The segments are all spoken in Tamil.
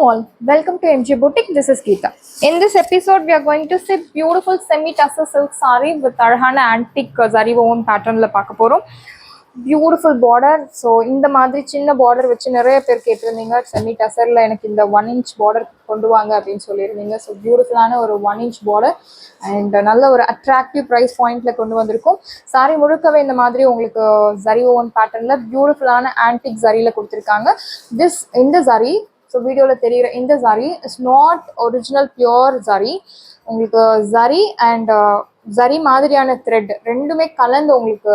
all, welcome to MG Boutique. This is Geeta. In this episode, we are going to see beautiful semi-tussar silk saree with Arhana antique zari woven pattern la paaka porom. Beautiful border. So இந்த மாதிரி சின்ன border வச்சு நிறைய பேர் கேட்டிருந்தீங்க செமி டசர்ல எனக்கு இந்த 1 inch border கொண்டு வாங்க அப்படின்னு சொல்லியிருந்தீங்க. ஸோ பியூட்டிஃபுல்லான ஒரு 1 inch border அண்ட் நல்ல ஒரு அட்ராக்டிவ் ப்ரைஸ் பாயிண்ட்ல கொண்டு வந்திருக்கும். சாரி முழுக்கவே இந்த மாதிரி உங்களுக்கு ஜரி ஓவன் பேட்டர்ன்ல பியூட்டிஃபுல்லான ஆன்டிக் ஜரியில கொடுத்துருக்காங்க. இந்த ஜரி ஸோ வீடியோவில் தெரிகிற இந்த zari is not original pure zari. உங்களுக்கு ஜரி அண்ட் ஜரி மாதிரியான த்ரெட் ரெண்டுமே கலந்து உங்களுக்கு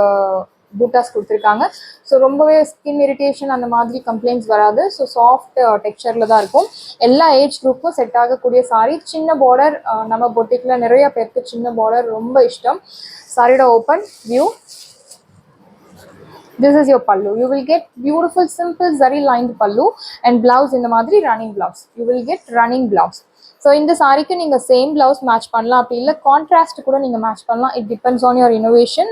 பூட்டாஸ் கொடுத்துருக்காங்க. ஸோ ரொம்பவே ஸ்கின் இரிட்டேஷன் அந்த மாதிரி கம்ப்ளைண்ட்ஸ் வராது. ஸோ சாஃப்ட் டெக்ஸ்சரில் தான் இருக்கும். எல்லா ஏஜ் குரூப்பும் செட் ஆகக்கூடிய சாரி. சின்ன பார்டர் நம்ம பொட்டிக்கில் நிறைய பேருக்கு சின்ன பார்டர் ரொம்ப இஷ்டம். சாரியோட open view. This is your pallu. You will get beautiful simple zari lined pallu and blouse in the madri running blouse. You will get running blouse. So in the saree ku neenga same blouse match pannalam apdi illa contrast kuda neenga match pannalam. It depends on your innovation.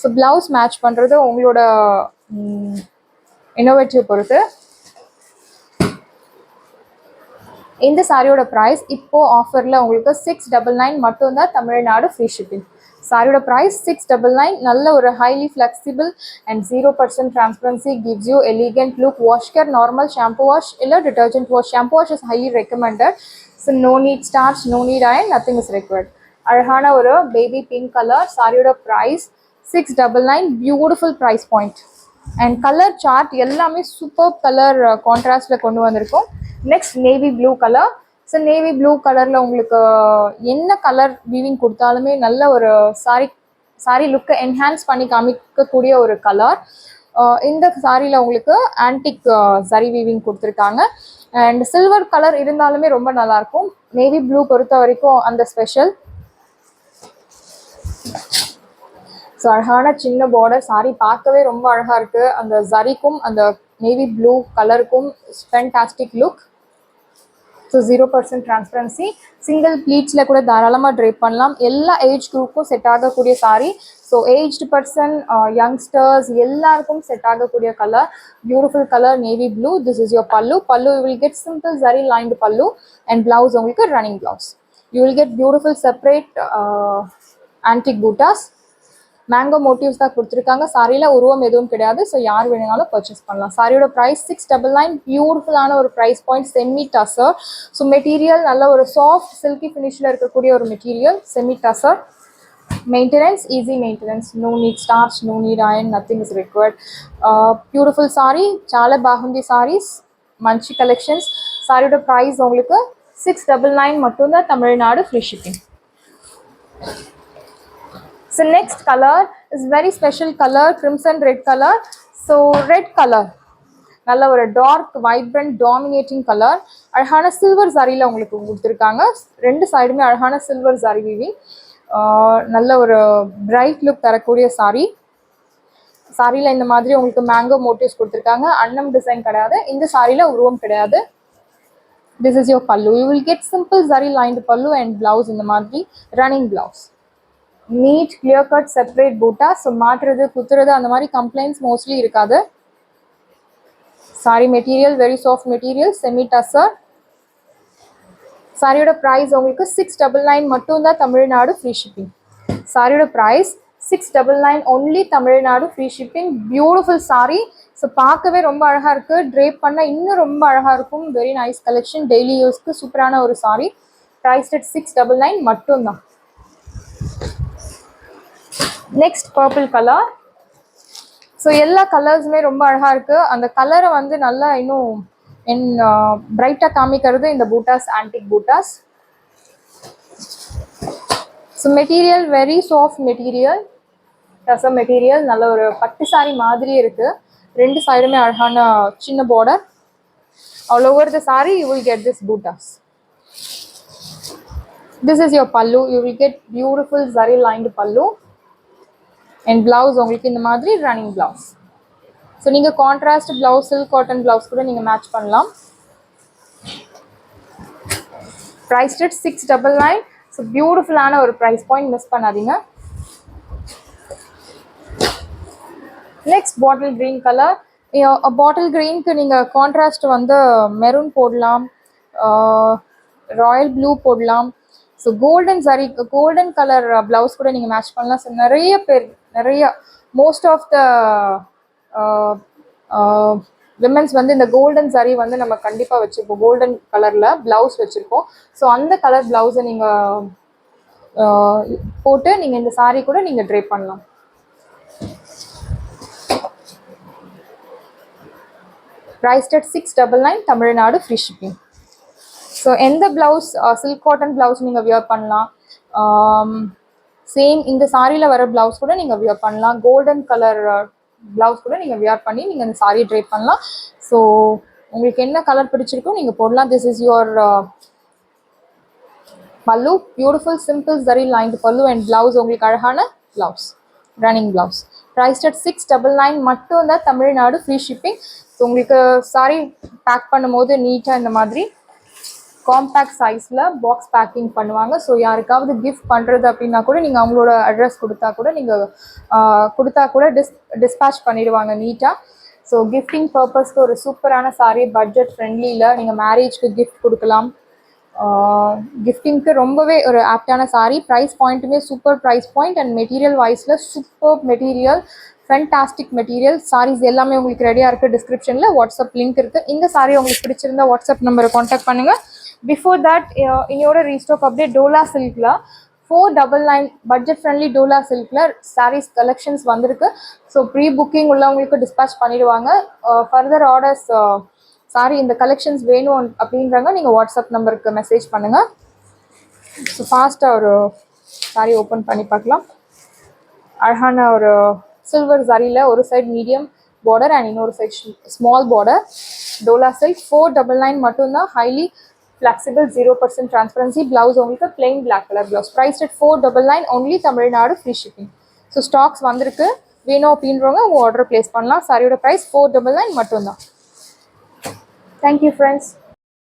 So blouse match பண்றது உங்களோட இன்னோவேட்டிவ் பொறுத்து. இந்த சாரியோட ப்ரைஸ் இப்போ ஆஃபரில் உங்களுக்கு 699 மட்டும்தான், தமிழ்நாடு ஃப்ரீ ஷிப்பிங். சாரியோட ப்ரைஸ் 699. நல்ல ஒரு highly flexible and 0% transparency gives you elegant look. Wash care normal shampoo wash இல்லை detergent wash. Shampoo wash is highly recommended. So no need starch, no need iron, nothing is required. அழகான ஒரு பேபி பிங்க் கலர். சாரியோட price 699. Beautiful price point and colour chart எல்லாமே சூப்பர் கலர் கான்ட்ராஸ்டில் கொண்டு வந்திருக்கோம். Next navy blue colour. So navy blue கலரில் உங்களுக்கு என்ன கலர் வீவிங் கொடுத்தாலுமே நல்ல ஒரு சாரி லுக்கை என்ஹான்ஸ் பண்ணி காமிக்கக்கூடிய ஒரு கலர். இந்த சாரியில் உங்களுக்கு ஆன்டிக் சரி வீவிங் கொடுத்துருக்காங்க. அண்ட் சில்வர் கலர் இருந்தாலுமே ரொம்ப நல்லாயிருக்கும். நேவி ப்ளூ பொறுத்த வரைக்கும் அந்த ஸ்பெஷல். ஸோ அழகான சின்ன பார்டர். சாரி பார்க்கவே ரொம்ப அழகாக இருக்குது. அந்த ஜரிக்கும் அந்த நேவி ப்ளூ கலருக்கும் fantastic look. So 0% transparency. Single ப்ளீட்ஸில் கூட தாராளமாக ட்ரேப் பண்ணலாம். எல்லா ஏஜ் குரூப்புக்கும் செட் ஆகக்கூடிய sari. So aged person, youngsters எல்லாருக்கும் செட் ஆகக்கூடிய colour. Beautiful colour navy blue. This is your pallu. Pallu you will get simple zari lined pallu and blouse உங்களுக்கு running blouse. You will get beautiful separate antique butas. Mango motifs தான் கொடுத்துருக்காங்க. சாரியில் உருவம் எதுவும் கிடையாது. ஸோ யார் வேணுனாலும் பர்ச்சேஸ் பண்ணலாம். சாரியோட ப்ரைஸ் 699. பியூட்டிஃபுல்லான ஒரு price point. Semi tussar. So material நல்ல ஒரு சாஃப்ட் சில்கி ஃபினிஷில் இருக்கக்கூடிய ஒரு material. Semi tussar. Maintenance easy maintenance. No need starch, no need iron, nothing is required. Beautiful sari. சால பாகுந்தி சாரீஸ், மஞ்சி கலெக்ஷன்ஸ். சாரியோட ப்ரைஸ் உங்களுக்கு 699 மட்டும்தான், Tamil Nadu free shipping. So next color is very special color, crimson red color. So red color நல்ல ஒரு டார்க் வைப்ரண்ட் டாமினேட்டிங் கலர். அழகான சில்வர் சாரியில் உங்களுக்கு கொடுத்துருக்காங்க. ரெண்டு சைடுமே அழகான சில்வர் சாரி வீவிங். நல்ல ஒரு பிரைட் லுக் தரக்கூடிய சாரி. சாரியில் இந்த மாதிரி உங்களுக்கு மேங்கோ மோட்டிவ்ஸ் கொடுத்துருக்காங்க. அன்னம் டிசைன் கிடையாது. இந்த சாரியில் உருவம் கிடையாது. This is your pallu. You will get simple zari lined pallu and blouse இந்த மாதிரி running blouse. Neat clear cut separate buta. So மாட்டுறது குத்துறது அந்த மாதிரி கம்ப்ளைண்ட்ஸ் மோஸ்ட்லி இருக்காது. Sari material very soft material. Semi tussar. சாரியோட ப்ரைஸ் உங்களுக்கு 699 மட்டும்தான், தமிழ்நாடு ஃப்ரீ ஷிப்பிங். சாரியோட price 699 only, Tamil Nadu free shipping. Beautiful sari. So பார்க்கவே ரொம்ப அழகாக இருக்குது. ட்ரேப் பண்ண இன்னும் ரொம்ப அழகாக இருக்கும். Very nice collection. டெய்லி யூஸ்க்கு சூப்பரான ஒரு சாரி. ப்ரைஸ் அட் 699 மட்டும்தான். Next purple colour. ஸோ எல்லா கலர்ஸுமே ரொம்ப அழகாக இருக்குது. அந்த கலரை வந்து நல்லா இன்னும் பிரைட்டாக காமிக்கிறது இந்த buttas, antique buttas. So material very soft material, tussar material. நல்ல ஒரு பட்டு சாரி மாதிரி இருக்குது. ரெண்டு சைடுமே அழகான சின்ன border. All over the sari you will get this butas. This is your pallu. You will get beautiful zari lined pallu and blouse உங்களுக்கு இந்த மாதிரி ரன்னிங் பிளவுஸ். ஸோ நீங்கள் contrast blouse, silk cotton blouse கூட நீங்கள் மேட்ச் பண்ணலாம். Price rate 699. ஸோ பியூட்டிஃபுல்லான ஒரு ப்ரைஸ் பாயிண்ட், மிஸ் பண்ணாதீங்க. Next bottle green colour. Bottle க்ரீனுக்கு நீங்கள் கான்ட்ராஸ்ட் வந்து மெரூன் போடலாம், ராயல் ப்ளூ போடலாம். ஸோ கோல்டன் கலர் ப்ளவுஸ் கூட நீங்கள் மேட்ச் பண்ணலாம். ஸோ நிறைய பேர் மோஸ்ட் ஆஃப் த விமென்ஸ் வந்து இந்த கோல்டன் சாரீ வந்து நம்ம கண்டிப்பாக வச்சுருப்போம். கோல்டன் கலரில் ப்ளவுஸ் வச்சுருக்கோம். ஸோ அந்த கலர் ப்ளவுஸை நீங்கள் போட்டு நீங்கள் இந்த சாரீ கூட நீங்கள் ட்ரை பண்ணலாம். priced at 699 Tamil Nadu free shipping. So எந்த ப்ளவுஸ் சில்க் காட்டன் ப்ளவுஸ் நீங்கள் வியர் பண்ணலாம். சேம் இந்த சாரியில் வர ப்ளவுஸ் கூட நீங்கள் வியர் பண்ணலாம். கோல்டன் கலர் ப்ளவுஸ் கூட நீங்கள் வியர் பண்ணி நீங்கள் இந்த சாரீ ட்ரை பண்ணலாம். ஸோ உங்களுக்கு என்ன கலர் பிடிச்சிருக்கோ நீங்கள் போடலாம். திஸ் இஸ் யுவர் பல்லு, beautiful simple zari lined pallu and blouse உங்களுக்கு அழகான blouse, running blouse. Prized at 699 மட்டும் தான் தமிழ்நாடு ஃப்ரீ ஷிப்பிங். ஸோ உங்களுக்கு சாரி பேக் பண்ணும்போது நீட்டாக இந்த மாதிரி காம்பேக்ட் சைஸில் பாக்ஸ் பேக்கிங் பண்ணுவாங்க. ஸோ யாருக்காவது கிஃப்ட் பண்ணுறது அப்படின்னா கூட நீங்கள் அவங்களோட அட்ரஸ் கொடுத்தா கூட டிஸ்பேச் பண்ணிடுவாங்க நீட்டாக. ஸோ கிஃப்டிங் பர்பஸ்க்கு ஒரு சூப்பரான சாரி, பட்ஜெட் ஃப்ரெண்ட்லியில் நீங்கள் மேரேஜ்க்கு கிஃப்ட் கொடுக்கலாம். கிஃப்டிங்க்கு ரொம்பவே ஒரு ஆப்டான சாரி. ப்ரைஸ் பாயிண்ட்டுமே super price point and material வைஸில் super material, fantastic material. Saris எல்லாமே உங்களுக்கு ரெடியாக இருக்குது. டிஸ்கிரிப்ஷனில் வாட்ஸ்அப் லிங்க் இருக்குது. இந்த சாரி உங்களுக்கு பிடிச்சிருந்தா வாட்ஸ்அப் நம்பரை காண்டாக்ட் பண்ணுங்கள். பிஃபோர் தட் இன்னையோட ரீஸ்டாக் அப்டேட் டோலா சில்கில் 499 பட்ஜெட் ஃப்ரெண்ட்லி டோலா சில்கில் சாரீஸ் கலெக்ஷன்ஸ் வந்திருக்கு. ஸோ ப்ரீ புக்கிங் உள்ளவங்களுக்கு டிஸ்பேச் பண்ணிடுவாங்க. ஃபர்தர் ஆர்டர்ஸ் சாரி இந்த கலெக்ஷன்ஸ் வேணும் அப்படின்றாங்க, நீங்கள் வாட்ஸ்அப் நம்பருக்கு மெசேஜ் பண்ணுங்கள். ஸோ ஃபாஸ்ட்டாக ஒரு சாரி ஓப்பன் பண்ணி பார்க்கலாம். அழகான ஒரு சில்வர் சாரியில் ஒரு சைட் மீடியம் பார்டர் அண்ட் இன்னொரு side small border. Dola silk 499 மட்டும்தான். Highly flexible, 0% transparency. ப்ளவுஸ் உங்களுக்கு plain black colour blouse. Price at 499 only Tamil Nadu free shipping. So stocks வந்திருக்கு, வேணும் அப்படின்றவங்க உங்கள் ஆர்டர் ப்ளேஸ் பண்ணலாம். சாரியோட ப்ரைஸ் 499 மட்டும்தான். Thank you, friends.